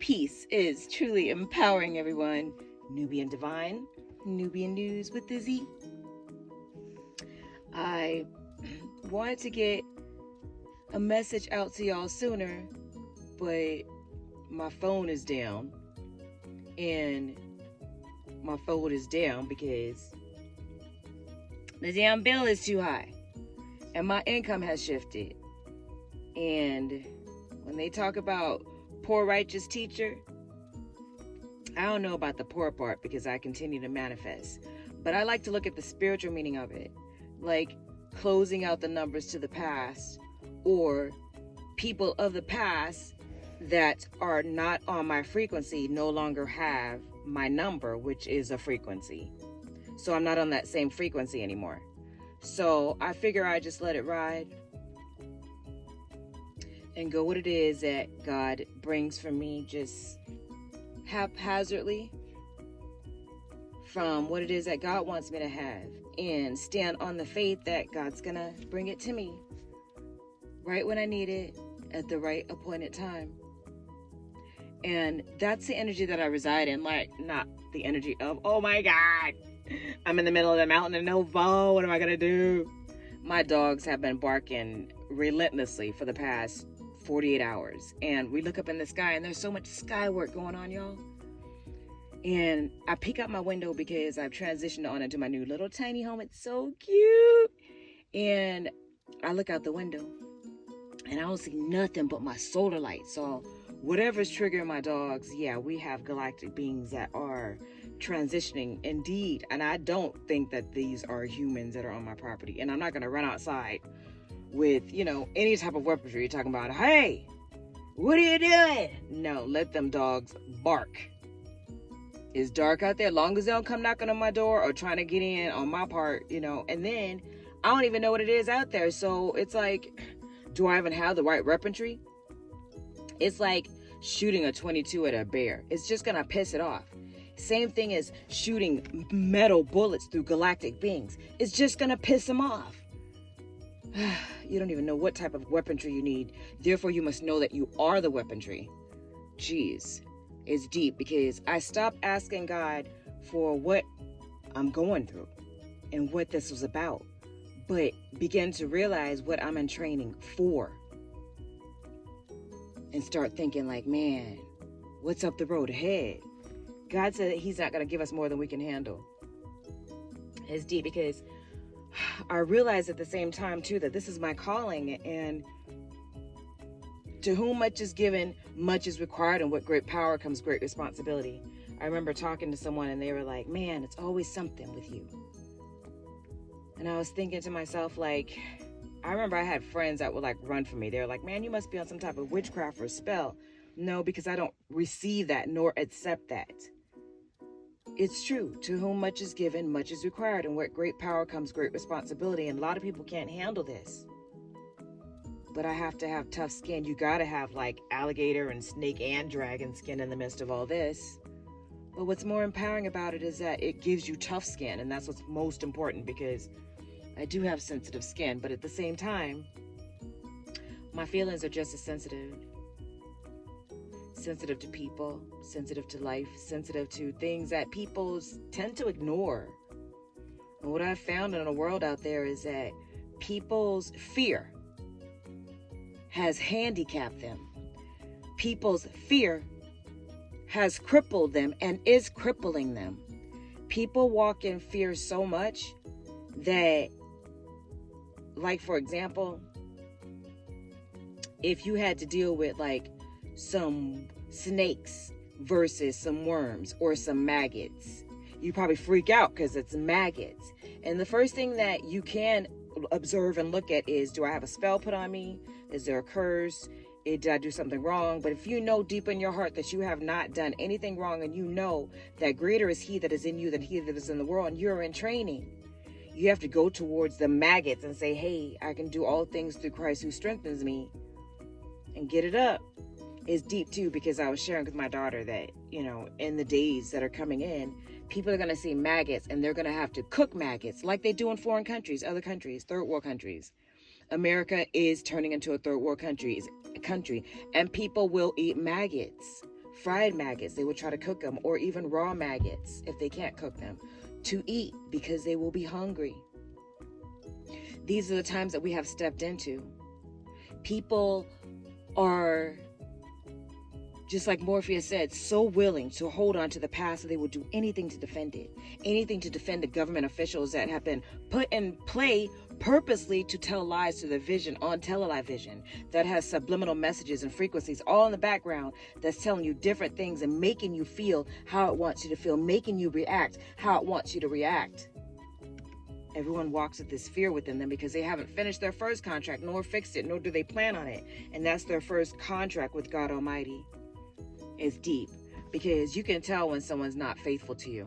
Peace is truly empowering everyone. Nubian Divine, Nubian News with the Z. I wanted to get a message out to y'all sooner, but my phone is down. And my phone is down because the damn bill is too high. And my income has shifted. And when they talk about poor righteous teacher, I don't know about the poor part because I continue to manifest. But I like to look at the spiritual meaning of it. Like closing out the numbers to the past, or people of the past that are not on my frequency no longer have my number, which is a frequency. So I'm not on that same frequency anymore. So I figure I just let it ride and go what it is that God brings for me, just haphazardly from what it is that God wants me to have, and stand on the faith that God's gonna bring it to me right when I need it at the right appointed time. And that's the energy that I reside in, like not the energy of, oh my God, I'm in the middle of the mountain and no phone, what am I gonna do? My dogs have been barking relentlessly for the past 48 hours. And we look up in the sky and there's so much sky work going on, y'all. And I peek out my window because I've transitioned on into my new little tiny home. It's so cute. And I look out the window and I don't see nothing but my solar light. So whatever's triggering my dogs, yeah, we have galactic beings that are transitioning indeed. And I don't think that these are humans that are on my property. And I'm not going to run outside with, any type of weaponry. You're talking about, hey, what are you doing? No, let them dogs bark. It's dark out there. Long as they don't come knocking on my door or trying to get in on my part, and then I don't even know what it is out there. So it's like, do I even have the right weaponry? It's like shooting a 22 at a bear. It's just going to piss it off. Same thing as shooting metal bullets through galactic beings. It's just going to piss them off. You don't even know what type of weaponry you need. Therefore, you must know that you are the weaponry. Jeez, it's deep because I stopped asking God for what I'm going through and what this was about, but began to realize what I'm in training for. And start thinking like, man, what's up the road ahead? God said that he's not going to give us more than we can handle. It's deep because I realize at the same time too that this is my calling, and to whom much is given, much is required, and with great power comes great responsibility. I remember talking to someone and they were like, man, it's always something with you. And I was thinking to myself, like, I remember I had friends that would like run from me. They were like, man, you must be on some type of witchcraft or spell. No, because I don't receive that nor accept that. It's true. To whom much is given, much is required. And with great power comes great responsibility. And a lot of people can't handle this. But I have to have tough skin. You got to have like alligator and snake and dragon skin in the midst of all this. But what's more empowering about it is that it gives you tough skin. And that's what's most important, because I do have sensitive skin. But at the same time, my feelings are just as sensitive. Sensitive to people, sensitive to life, sensitive to things that people tend to ignore. And what I've found in the world out there is that people's fear has handicapped them. People's fear has crippled them and is crippling them. People walk in fear so much that, like, for example, if you had to deal with like some snakes versus some worms or some maggots, you probably freak out because it's maggots. And the first thing that you can observe and look at is, do I have a spell put on me? Is there a curse? Did I do something wrong? But if you know deep in your heart that you have not done anything wrong, and you know that greater is he that is in you than he that is in the world, and you're in training, you have to go towards the maggots and say, hey, I can do all things through Christ who strengthens me, and get it up. It's deep too, because I was sharing with my daughter that, in the days that are coming in, people are going to see maggots and they're going to have to cook maggots like they do in foreign countries, other countries, third world countries. America is turning into a third world country, and people will eat maggots fried maggots. They would try to cook them, or even raw maggots if they can't cook them, to eat because they will be hungry. These are the times that we have stepped into. People are, just like Morpheus said, so willing to hold on to the past that they will do anything to defend it. Anything to defend the government officials that have been put in play purposely to tell lies to the vision on television that has subliminal messages and frequencies all in the background that's telling you different things and making you feel how it wants you to feel, making you react how it wants you to react. Everyone walks with this fear within them because they haven't finished their first contract, nor fixed it, nor do they plan on it. And that's their first contract with God Almighty. It's deep because you can tell when someone's not faithful to you.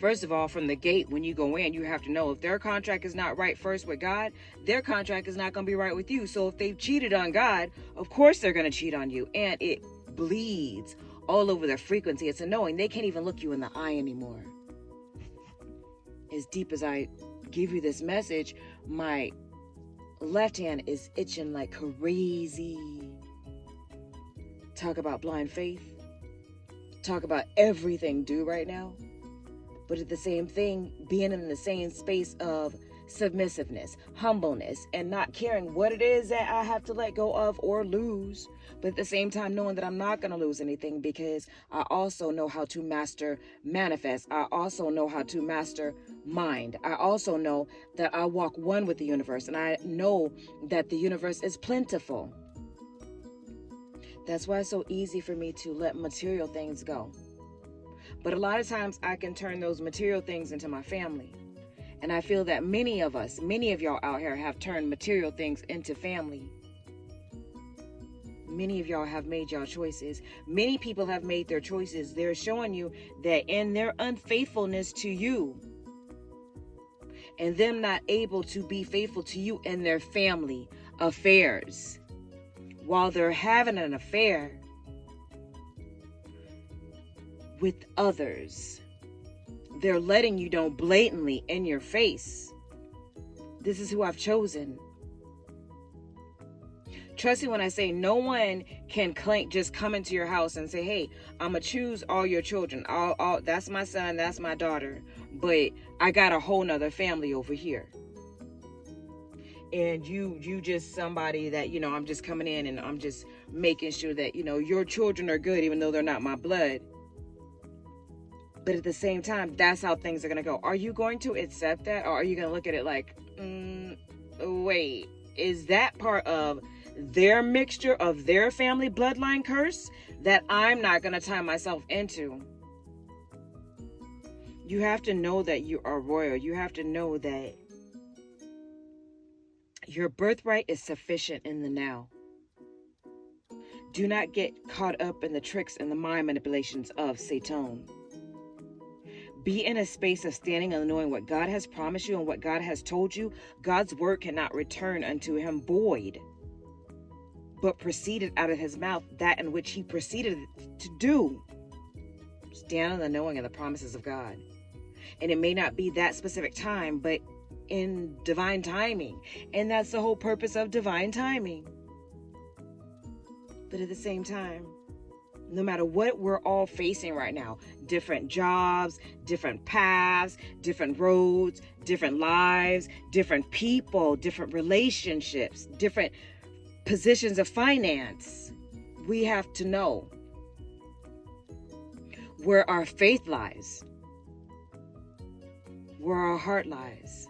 First of all, from the gate, when you go in, you have to know if their contract is not right first with God, their contract is not going to be right with you. So if they've cheated on God, of course they're going to cheat on you. And it bleeds all over their frequency. It's annoying. They can't even look you in the eye anymore. As deep as I give you this message, my left hand is itching like crazy. Talk about blind faith. Talk about everything due right now. But at the same thing, being in the same space of submissiveness, humbleness, and not caring what it is that I have to let go of or lose. But at the same time, knowing that I'm not going to lose anything because I also know how to master manifest. I also know how to master mind. I also know that I walk one with the universe, and I know that the universe is plentiful. That's why it's so easy for me to let material things go. But a lot of times I can turn those material things into my family. And I feel that many of y'all out here have turned material things into family. Many of y'all have made y'all choices. Many people have made their choices. They're showing you that in their unfaithfulness to you, and them not able to be faithful to you in their family affairs, while they're having an affair with others, they're letting you know blatantly in your face, this is who I've chosen. Trust me when I say no one can just come into your house and say, hey, I'm going to choose all your children. All that's my son, that's my daughter. But I got a whole nother family over here. And you just somebody that, I'm just coming in and I'm just making sure that, your children are good, even though they're not my blood. But at the same time, that's how things are going to go. Are you going to accept that? Or are you going to look at it like, wait, is that part of their mixture of their family bloodline curse that I'm not going to tie myself into? You have to know that you are royal. You have to know that your birthright is sufficient in the now. Do not get caught up in the tricks and the mind manipulations of Satan. Be in a space of standing and knowing what God has promised you and what God has told you. God's word cannot return unto him void, but proceeded out of his mouth that in which he proceeded to do. Stand on the knowing and the promises of God. And it may not be that specific time, but in divine timing. And that's the whole purpose of divine timing. But at the same time, no matter what we're all facing right now, different jobs, different paths, different roads, different lives, different people, different relationships, different positions of finance, we have to know where our faith lies, where our heart lies.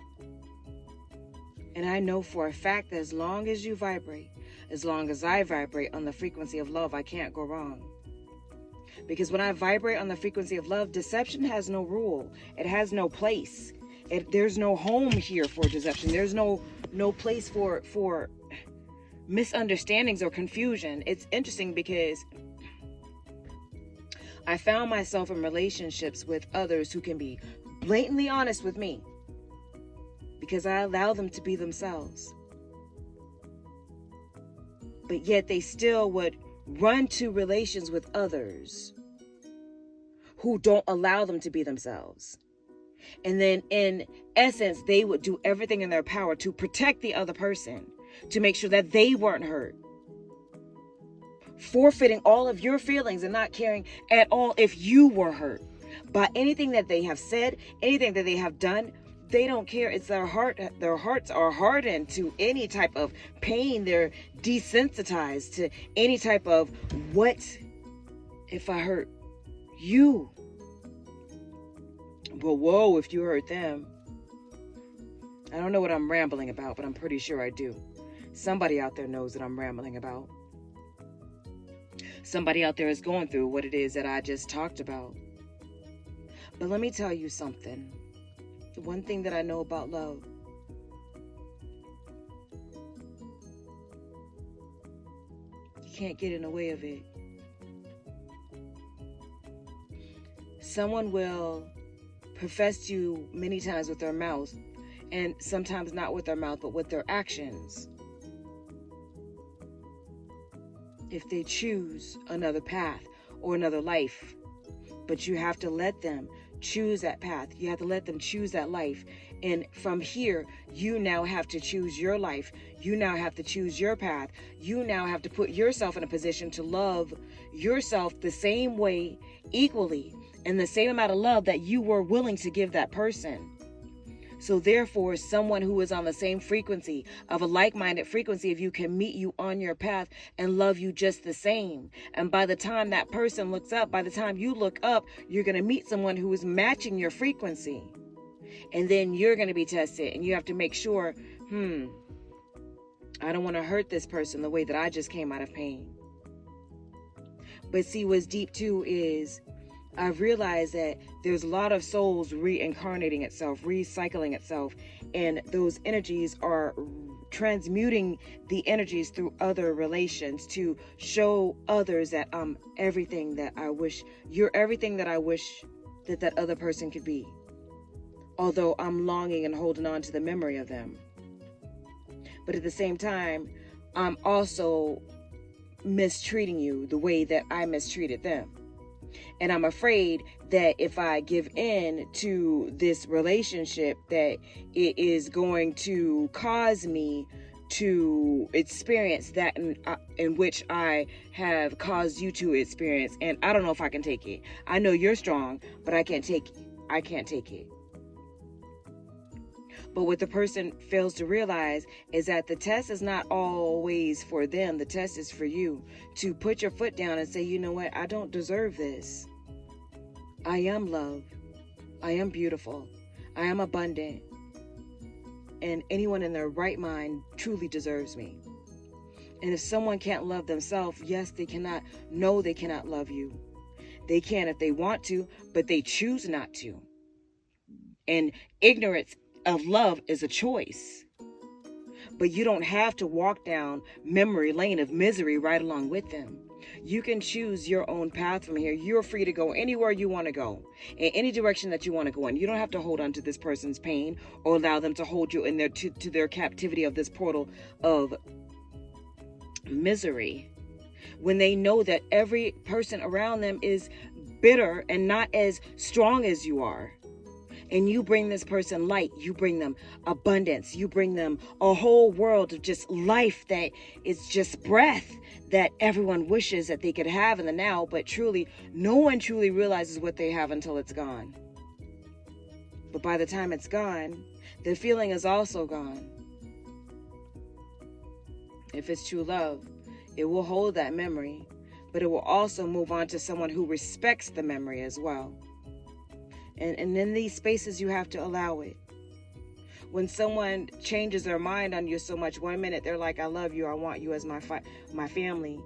And I know for a fact that as long as you vibrate, as long as I vibrate on the frequency of love, I can't go wrong. Because when I vibrate on the frequency of love, deception has no rule. It has no place. There's no home here for deception. There's no place for misunderstandings or confusion. It's interesting because I found myself in relationships with others who can be blatantly honest with me because I allow them to be themselves. But yet they still would run to relations with others who don't allow them to be themselves. And then in essence, they would do everything in their power to protect the other person, to make sure that they weren't hurt. forfeiting all of your feelings and not caring at all if you were hurt by anything that they have said, anything that they have done. They don't care. It's their hearts are hardened to any type of pain. They're desensitized to any type of, what if I hurt you? Well, whoa, if you hurt them. I don't know what I'm rambling about, but I'm pretty sure I do. Somebody out there knows that I'm rambling about. Somebody out there is going through what it is that I just talked about. But let me tell you something. One thing that I know about love. You can't get in the way of it. Someone will profess to you many times with their mouth, and sometimes not with their mouth, but with their actions. If they choose another path or another life, but you have to let them choose that path. You have to let them choose that life. And from here, you now have to choose your life. You now have to choose your path. You now have to put yourself in a position to love yourself the same way, equally, and the same amount of love that you were willing to give that person. So therefore, someone who is on the same frequency, of a like-minded frequency, if you can meet you on your path and love you just the same. And by the time that person looks up, by the time you look up, you're going to meet someone who is matching your frequency. And then you're going to be tested, and you have to make sure, I don't want to hurt this person the way that I just came out of pain. But see, what's deep too is, I've realized that there's a lot of souls reincarnating itself, recycling itself, and those energies are transmuting the energies through other relations to show others that I'm everything that I wish, you're everything that I wish that other person could be. Although I'm longing and holding on to the memory of them. But at the same time, I'm also mistreating you the way that I mistreated them. And I'm afraid that if I give in to this relationship, that it is going to cause me to experience that in which I have caused you to experience. And I don't know if I can take it. I know you're strong, but I can't take it. I can't take it. But what the person fails to realize is that the test is not always for them. The test is for you to put your foot down and say, you know what? I don't deserve this. I am love. I am beautiful. I am abundant. And anyone in their right mind truly deserves me. And if someone can't love themselves, yes, they cannot. No, they cannot love you. They can if they want to, but they choose not to. And ignorance of love is a choice. But you don't have to walk down memory lane of misery right along with them. You can choose your own path from here. You're free to go anywhere you want to go, in any direction that you want to go in. You don't have to hold on to this person's pain or allow them to hold you in their to their captivity of this portal of misery, when they know that every person around them is bitter and not as strong as you are. And you bring this person light, you bring them abundance, you bring them a whole world of just life that is just breath that everyone wishes that they could have in the now, but truly, no one truly realizes what they have until it's gone. But by the time it's gone, the feeling is also gone. If it's true love, it will hold that memory, but it will also move on to someone who respects the memory as well. And in these spaces, you have to allow it. When someone changes their mind on you so much, one minute they're like, I love you, I want you as my family.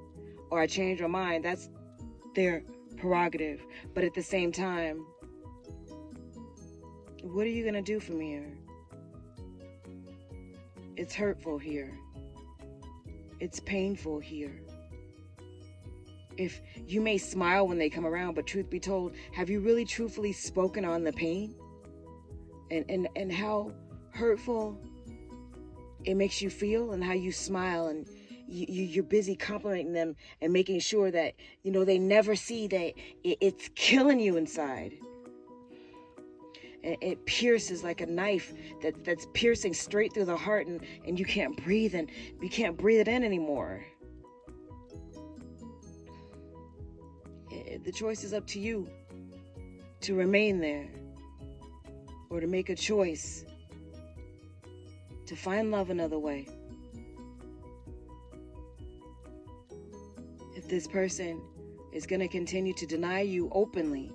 Or I change my mind, that's their prerogative. But at the same time, what are you going to do from here? It's hurtful here. It's painful here. If you may smile when they come around, but truth be told, have you really truthfully spoken on the pain? And how hurtful it makes you feel, and how you smile, and you're busy complimenting them and making sure that, you know, they never see that it's killing you inside. And it pierces like a knife that's piercing straight through the heart, and you can't breathe, and you can't breathe it in anymore. the choice is up to you to remain there or to make a choice to find love another way. If this person is going to continue to deny you openly,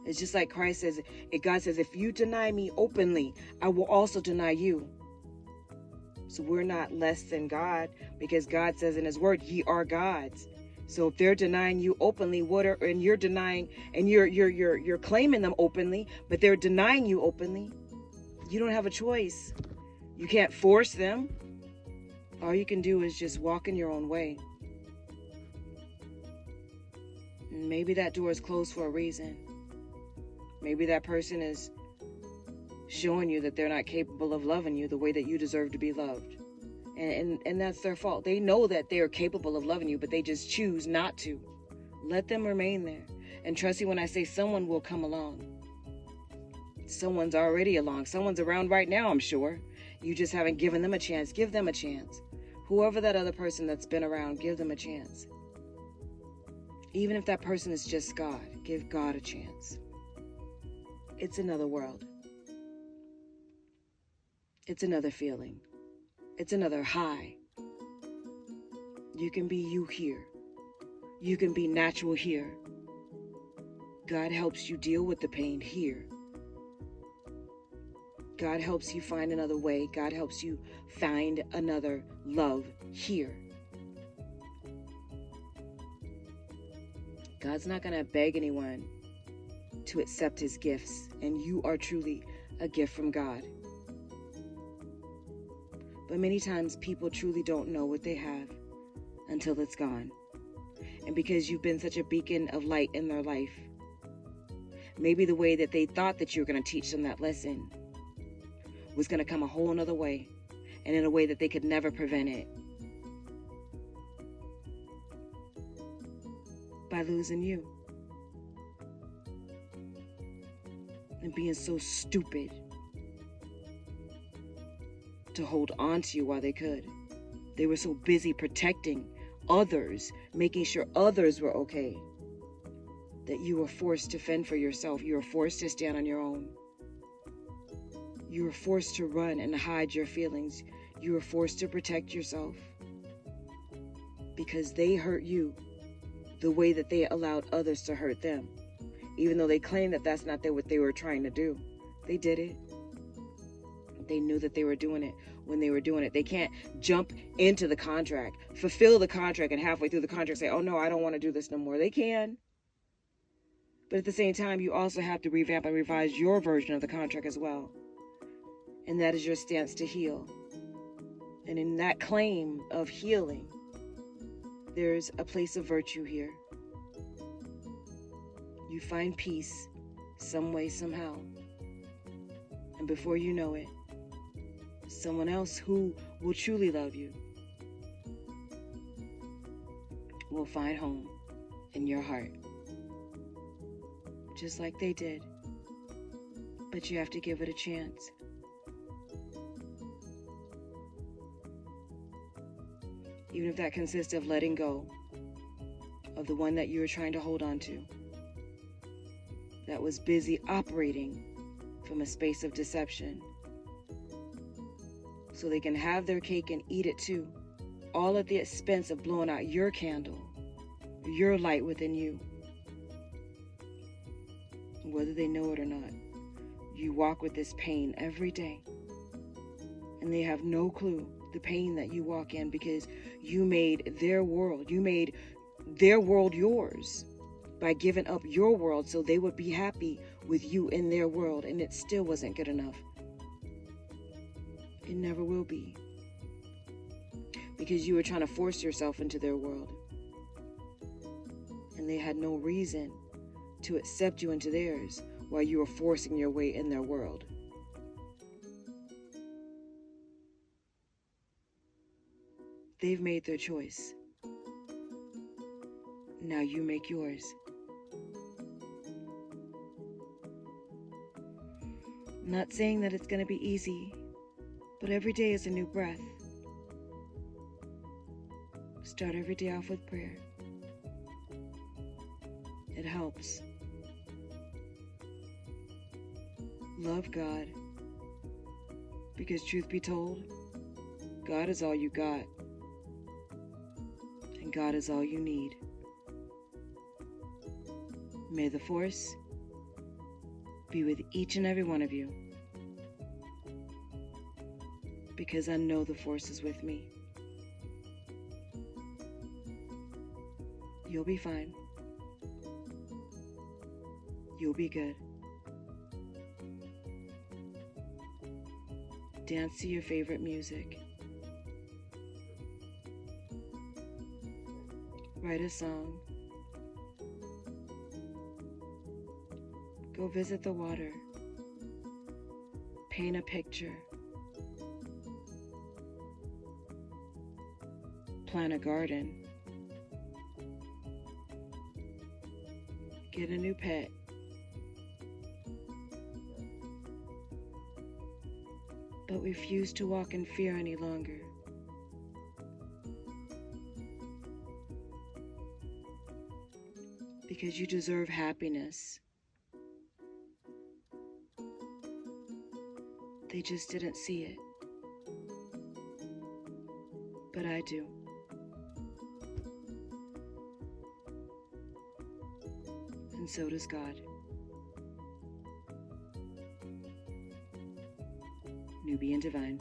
it's just like Christ says, God says, if you deny me openly, I will also deny you. So we're not less than God, because God says in his word, ye are gods. So if they're denying you openly, and you're denying, and you're claiming them openly, but they're denying you openly, you don't have a choice. You can't force them. All you can do is just walk in your own way. And maybe that door is closed for a reason. Maybe that person is showing you that they're not capable of loving you the way that you deserve to be loved. And that's their fault. They know that they are capable of loving you, but they just choose not to. Let them remain there. And trust me when I say someone will come along. Someone's already along. Someone's around right now, I'm sure. You just haven't given them a chance. Give them a chance. Whoever that other person that's been around, give them a chance. Even if that person is just God, give God a chance. It's another world. It's another feeling. It's another high. You can be you here. You can be natural here. God helps you deal with the pain here. God helps you find another way. God helps you find another love here. God's not going to beg anyone to accept his gifts, and you are truly a gift from God. But many times people truly don't know what they have until it's gone. And because you've been such a beacon of light in their life, maybe the way that they thought that you were going to teach them that lesson was going to come a whole another way, and in a way that they could never prevent it. By losing you. And being so stupid to hold on to you while they could. They were so busy protecting others, making sure others were okay, that you were forced to fend for yourself. You were forced to stand on your own. You were forced to run and hide your feelings. You were forced to protect yourself because they hurt you the way that they allowed others to hurt them. Even though they claim that that's not what they were trying to do. They did it. They knew that they were doing it when they were doing it. They can't jump into the contract, fulfill the contract, and halfway through the contract say, oh no, I don't want to do this no more. They can. But at the same time, you also have to revamp and revise your version of the contract as well. And that is your stance to heal. And in that claim of healing, there's a place of virtue here. You find peace some way, somehow. And before you know it, someone else who will truly love you will find home in your heart. Just like they did. But you have to give it a chance. Even if that consists of letting go of the one that you were trying to hold on to, that was busy operating from a space of deception, so they can have their cake and eat it too, all at the expense of blowing out your candle, your light within you. Whether they know it or not, you walk with this pain every day, and they have no clue the pain that you walk in, because you made their world yours by giving up your world so they would be happy with you in their world, and it still wasn't good enough. It never will be, because you were trying to force yourself into their world, and they had no reason to accept you into theirs while you were forcing your way in their world. They've made their choice. Now you make yours. I'm not saying that it's going to be easy, but every day is a new breath. Start every day off with prayer. It helps. Love God. Because truth be told, God is all you got. And God is all you need. May the Force be with each and every one of you. Because I know the Force is with me. You'll be fine. You'll be good. Dance to your favorite music. Write a song. Go visit the water. Paint a picture. Plant a garden. Get a new pet. But refuse to walk in fear any longer. Because you deserve happiness. They just didn't see it. But I do. And so does God. Nubian Divine.